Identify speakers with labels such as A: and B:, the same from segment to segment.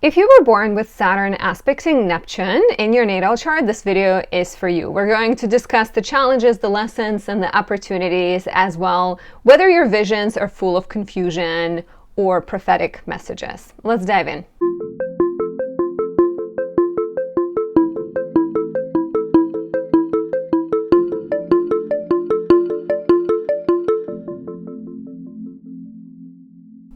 A: If you were born with Saturn aspecting Neptune in your natal chart, this video is for you. We're going to discuss the challenges, the lessons, and the opportunities as well, whether your visions are full of confusion or prophetic messages. Let's dive in.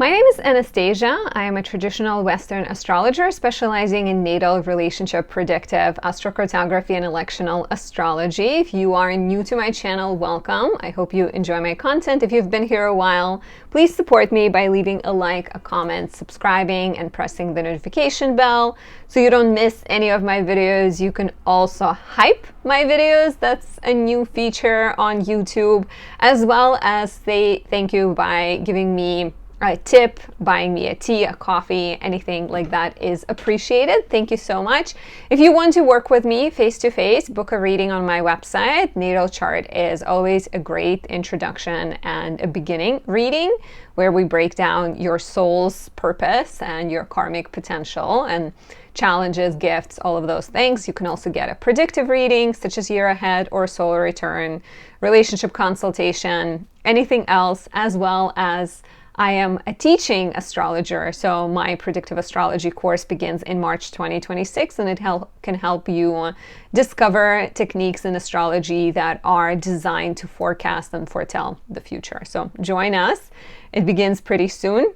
A: My name is Anastasia. I am a traditional Western astrologer specializing in natal, relationship, predictive, astrocartography, and electional astrology. If you are new to my channel, welcome. I hope you enjoy my content. If you've been here a while, please support me by leaving a like, a comment, subscribing, and pressing the notification bell so you don't miss any of my videos. You can also hype my videos. That's a new feature on YouTube, as well as say thank you by giving me a tip, buying me a tea, a coffee, anything like that is appreciated. Thank you so much. If you want to work with me face-to-face, book a reading on my website. Natal chart is always a great introduction and a beginning reading where we break down your soul's purpose and your karmic potential and challenges, gifts, all of those things. You can also get a predictive reading such as year ahead or solar return, relationship consultation, anything else, as well as I am a teaching astrologer, so my predictive astrology course begins in March 2026, and it can help you discover techniques in astrology that are designed to forecast and foretell the future. So join us. It begins pretty soon.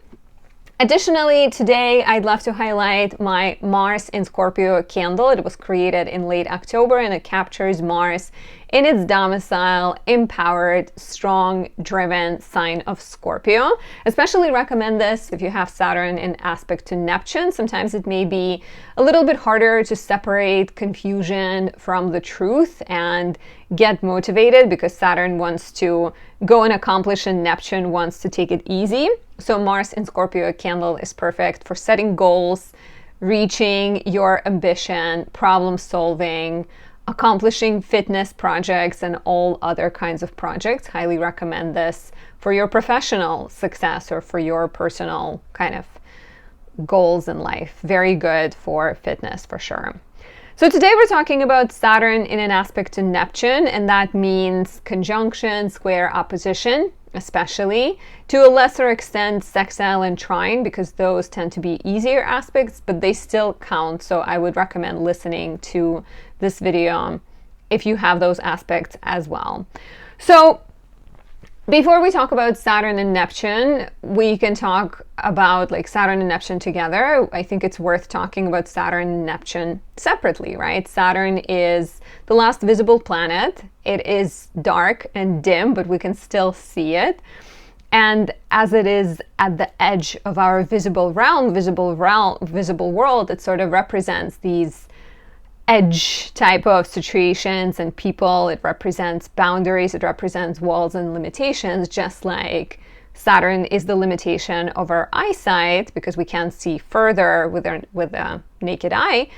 A: Additionally, today I'd love to highlight my Mars in Scorpio candle. It was created in late October and it captures Mars in its domicile, empowered, strong, driven sign of Scorpio. Especially recommend this if you have Saturn in aspect to Neptune. Sometimes it may be a little bit harder to separate confusion from the truth and get motivated because Saturn wants to go and accomplish and Neptune wants to take it easy. So Mars in Scorpio candle is perfect for setting goals, reaching your ambition, problem solving, accomplishing fitness projects, and all other kinds of projects. Highly recommend this for your professional success or for your personal kind of goals in life. Very good for fitness for sure. So today we're talking about Saturn in an aspect to Neptune, and that means conjunction, square, opposition, especially. To a lesser extent, sextile and trine, because those tend to be easier aspects, but they still count. So I would recommend listening to this video if you have those aspects as well. So before we talk about Saturn and Neptune, we can talk about like Saturn and Neptune together. I think it's worth talking about Saturn and Neptune separately, right? Saturn is the last visible planet. It is dark and dim, but we can still see it. And as it is at the edge of our visible world, it sort of represents these edge type of situations and people. It represents boundaries, it represents walls and limitations, just like Saturn is the limitation of our eyesight because we can't see further with a naked eye.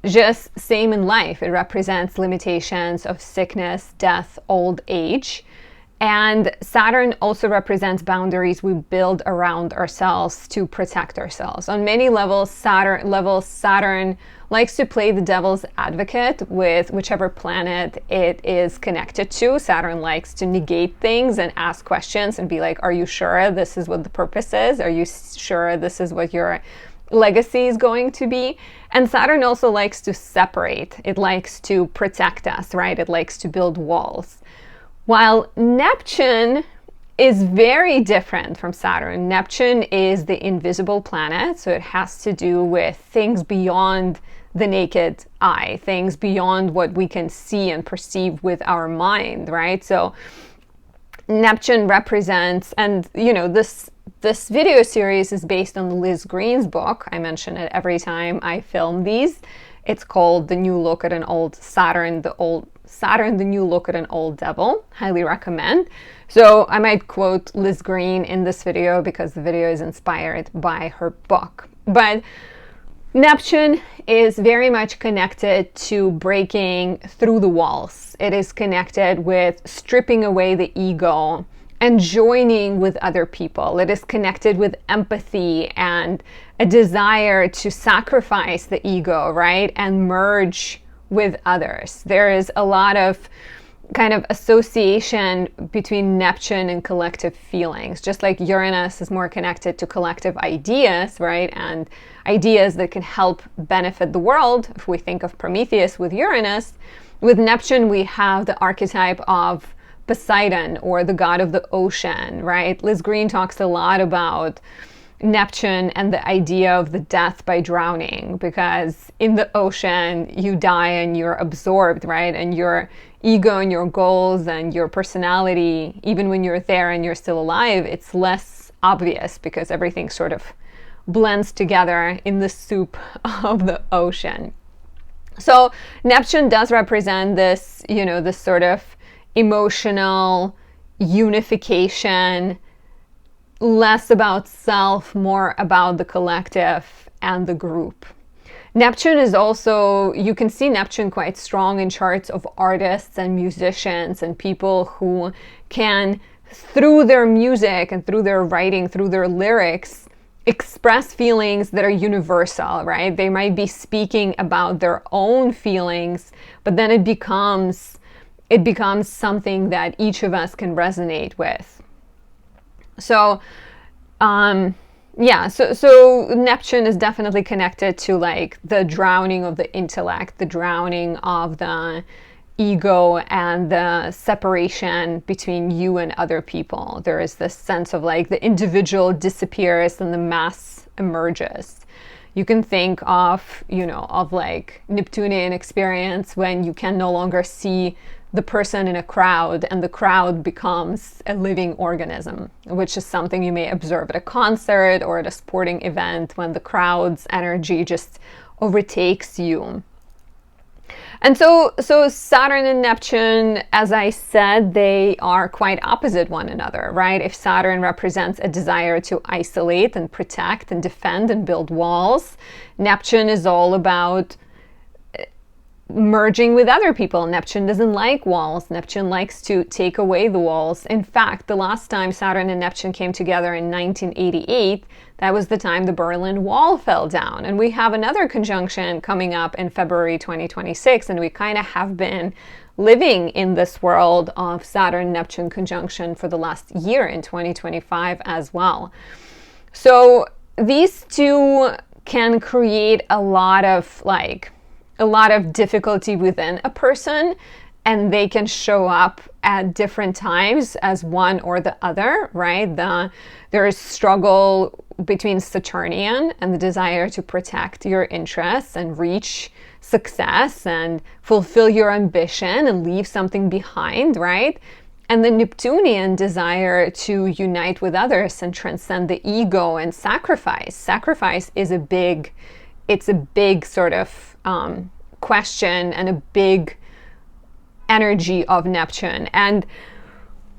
A: Just same in life, it represents limitations of sickness, death, old age. And Saturn also represents boundaries we build around ourselves to protect ourselves. On many levels, Saturn likes to play the devil's advocate with whichever planet it is connected to. Saturn likes to negate things and ask questions and be like, are you sure this is what the purpose is? Are you sure this is what your legacy is going to be? And Saturn also likes to separate. It likes to protect us, right? It likes to build walls. While Neptune is very different from Saturn. Neptune is the invisible planet, so it has to do with things beyond the naked eye, things beyond what we can see and perceive with our mind, right? So Neptune represents, and you know, this video series is based on Liz Green's book. I mention it every time I film these. It's called The New Look at an Old Saturn, the New Look at an Old Devil. Highly recommend. So I might quote Liz Green in this video because the video is inspired by her book. But Neptune is very much connected to breaking through the walls. It is connected with stripping away the ego and joining with other people. It is connected with empathy and a desire to sacrifice the ego, right? And merge with others. There is a lot of kind of association between Neptune and collective feelings, just like Uranus is more connected to collective ideas, right? And ideas that can help benefit the world. If we think of Prometheus with Uranus, with Neptune, we have the archetype of Poseidon, or the god of the ocean, right? Liz Green talks a lot about Neptune and the idea of the death by drowning, because in the ocean you die and you're absorbed, right? And your ego and your goals and your personality, even when you're there and you're still alive, it's less obvious because everything sort of blends together in the soup of the ocean. So Neptune does represent this, this sort of emotional unification, less about self, more about the collective and the group. Neptune is also, you can see Neptune quite strong in charts of artists and musicians and people who can, through their music and through their writing, through their lyrics, express feelings that are universal, right? They might be speaking about their own feelings, but then it becomes something that each of us can resonate with. So, so Neptune is definitely connected to like the drowning of the intellect, the drowning of the ego, and the separation between you and other people. There is this sense of like the individual disappears and the mass emerges. You can think of, of like Neptunian experience when you can no longer see the person in a crowd and the crowd becomes a living organism, which is something you may observe at a concert or at a sporting event when the crowd's energy just overtakes you. And so Saturn and Neptune, as I said, they are quite opposite one another, right? If Saturn represents a desire to isolate and protect and defend and build walls, Neptune is all about merging with other people. Neptune doesn't like walls. Neptune likes to take away the walls. In fact, the last time Saturn and Neptune came together in 1988, that was the time the Berlin Wall fell down. And we have another conjunction coming up in February 2026, and we kind of have been living in this world of Saturn-Neptune conjunction for the last year in 2025 as well. So these two can create a lot of difficulty within a person, and they can show up at different times as one or the other, right? There is struggle between Saturnian and the desire to protect your interests and reach success and fulfill your ambition and leave something behind, right? And the Neptunian desire to unite with others and transcend the ego and sacrifice. Sacrifice is a big sort of question and a big energy of Neptune. And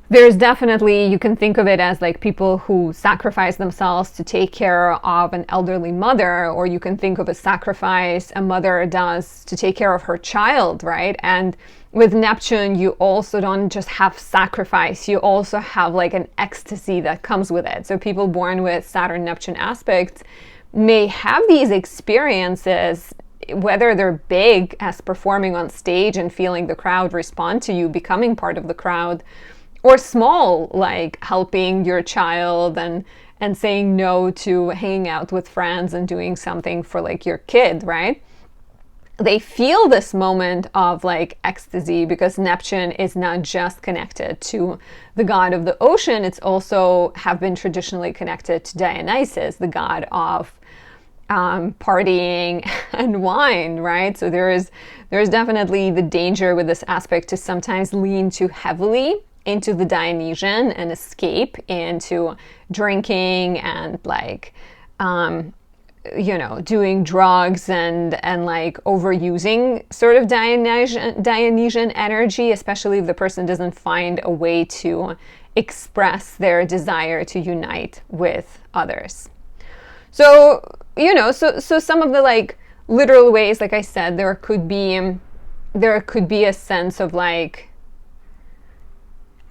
A: there's definitely, you can think of it as like people who sacrifice themselves to take care of an elderly mother, or you can think of a sacrifice a mother does to take care of her child, right? And with Neptune, you also don't just have sacrifice, you also have like an ecstasy that comes with it. So people born with Saturn-Neptune aspects may have these experiences, whether they're big as performing on stage and feeling the crowd respond to you, becoming part of the crowd, or small, like helping your child and saying no to hanging out with friends and doing something for like your kid, right? They feel this moment of like ecstasy because Neptune is not just connected to the god of the ocean, it's also have been traditionally connected to Dionysus, the god of partying and wine, right? So there's definitely the danger with this aspect to sometimes lean too heavily into the Dionysian and escape into drinking and like doing drugs and like overusing sort of Dionysian energy, especially if the person doesn't find a way to express their desire to unite with others. So so some of the like literal ways, like I said, there could be a sense of like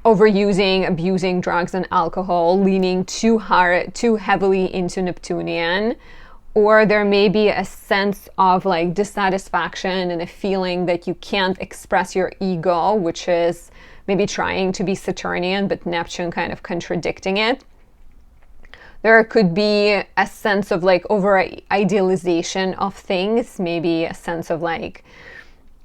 A: overusing, abusing drugs and alcohol, leaning too heavily into Neptunian. Or there may be a sense of like dissatisfaction and a feeling that you can't express your ego, which is maybe trying to be Saturnian, but Neptune kind of contradicting it. There could be a sense of like over idealization of things, maybe a sense of like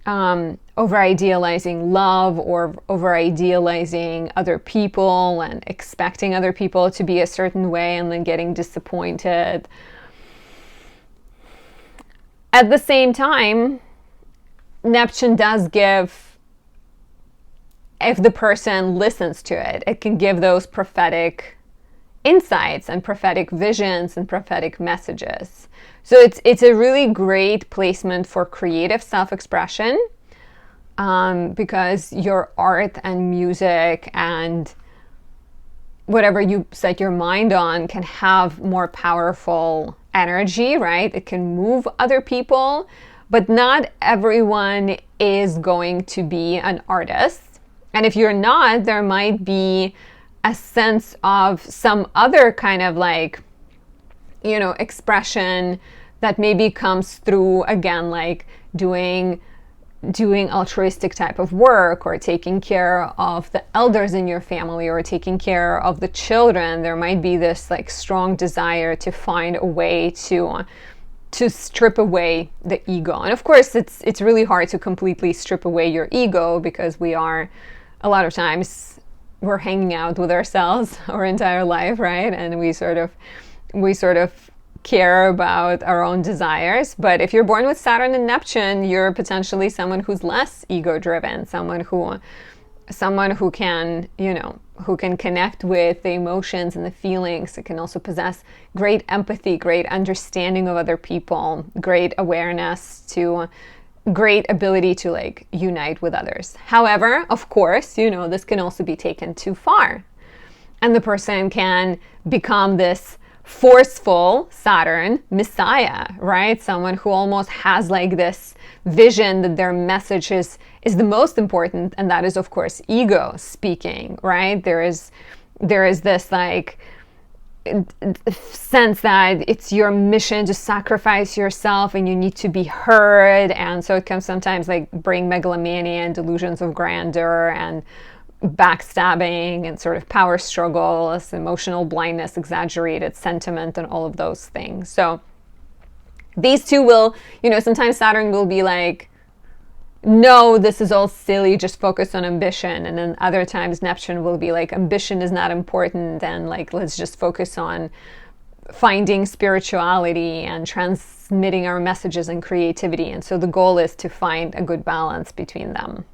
A: over idealizing love or over idealizing other people and expecting other people to be a certain way and then getting disappointed. At the same time, Neptune does give, if the person listens to it, it can give those prophetic insights and prophetic visions and prophetic messages. So it's a really great placement for creative self-expression, because your art and music and whatever you set your mind on can have more powerful energy, right? It can move other people, but not everyone is going to be an artist. And if you're not, there might be a sense of some other kind of like, you know, expression that maybe comes through, again, like doing altruistic type of work or taking care of the elders in your family or taking care of the children. There might be this like strong desire to find a way to strip away the ego. And of course, it's really hard to completely strip away your ego, because we are, a lot of times, we're hanging out with ourselves our entire life, right? And we sort of care about our own desires. But if you're born with Saturn and Neptune, you're potentially someone who's less ego-driven, someone who can, you know, who can connect with the emotions and the feelings. It can also possess great empathy, great understanding of other people, great awareness, to great ability to like unite with others. However, of course, you know, this can also be taken too far, and the person can become this forceful Saturn messiah, right? Someone who almost has like this vision that their message is the most important, and that is of course ego speaking, right? There is this like sense that it's your mission to sacrifice yourself and you need to be heard, and so it can sometimes like bring megalomania and delusions of grandeur and backstabbing and sort of power struggles, emotional blindness, exaggerated sentiment, and all of those things. So these two will, you know, sometimes Saturn will be like, no, this is all silly, just focus on ambition. And then other times Neptune will be like, ambition is not important, and like, let's just focus on finding spirituality and transmitting our messages and creativity. And so the goal is to find a good balance between them.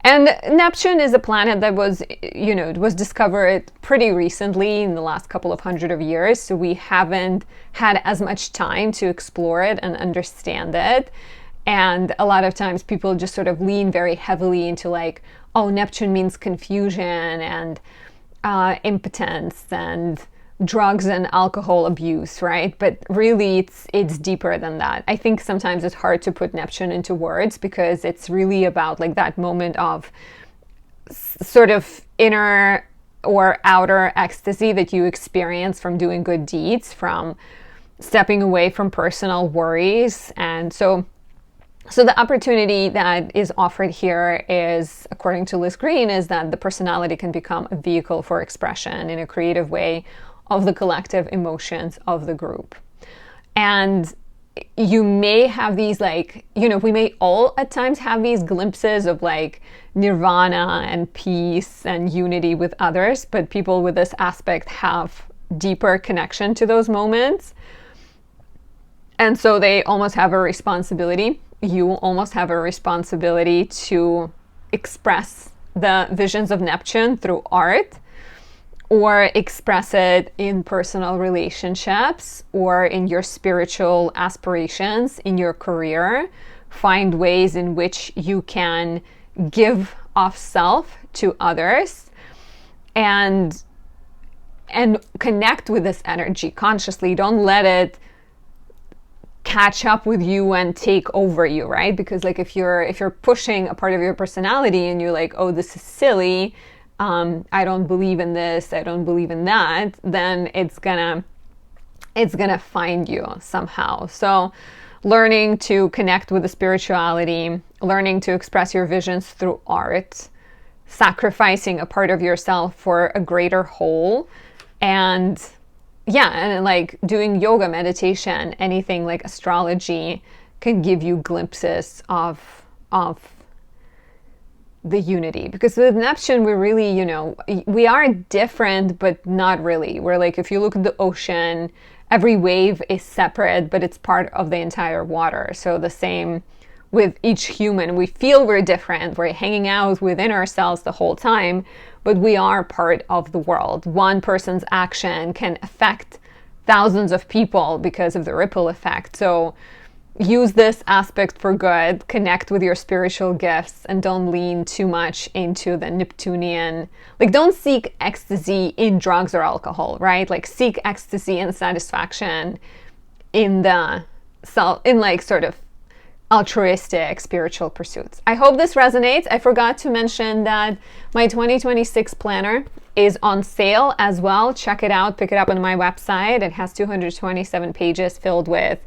A: And Neptune is a planet that was, you know, it was discovered pretty recently in the last couple of hundred of years. So we haven't had as much time to explore it and understand it. And a lot of times people just sort of lean very heavily into like, oh, Neptune means confusion and impotence and drugs and alcohol abuse, right? But really it's deeper than that. I think sometimes it's hard to put Neptune into words, because it's really about like that moment of sort of inner or outer ecstasy that you experience from doing good deeds, from stepping away from personal worries. And so the opportunity that is offered here is, according to Liz Green, is that the personality can become a vehicle for expression in a creative way of the collective emotions of the group. And you may have these like, you know, we may all at times have these glimpses of like nirvana and peace and unity with others, but people with this aspect have deeper connection to those moments. And so they almost have a responsibility. You almost have a responsibility to express the visions of Neptune through art, or express it in personal relationships, or in your spiritual aspirations, in your career. Find ways in which you can give of self to others and connect with this energy consciously. Don't let it catch up with you and take over you, right? Because like if you're pushing a part of your personality and you're like, oh, this is silly, I don't believe in this, I don't believe in that, then it's gonna find you somehow. So learning to connect with the spirituality, learning to express your visions through art, sacrificing a part of yourself for a greater whole, and like doing yoga, meditation, anything like astrology can give you glimpses of the unity. Because with Neptune, we really, we are different, but not really. We're like, if you look at the ocean, every wave is separate, but it's part of the entire water. So the same with each human. We feel we're different. We're hanging out within ourselves the whole time, but we are part of the world. One person's action can affect thousands of people because of the ripple effect. So use this aspect for good, connect with your spiritual gifts, and don't lean too much into the Neptunian. Like, don't seek ecstasy in drugs or alcohol, right? Like, seek ecstasy and satisfaction in the self, in like sort of altruistic spiritual pursuits. I hope this resonates. I forgot to mention that my 2026 planner is on sale as well. Check it out, pick it up on my website. It has 227 pages filled with,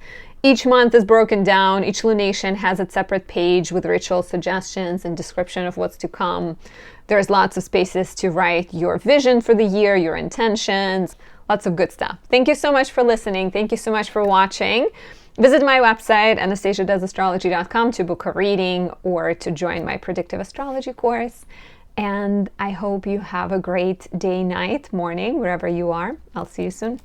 A: each month is broken down. Each lunation has its separate page with ritual suggestions and description of what's to come. There's lots of spaces to write your vision for the year, your intentions, lots of good stuff. Thank you so much for listening. Thank you so much for watching. Visit my website, anastasiadoesastrology.com, to book a reading or to join my predictive astrology course. And I hope you have a great day, night, morning, wherever you are. I'll see you soon.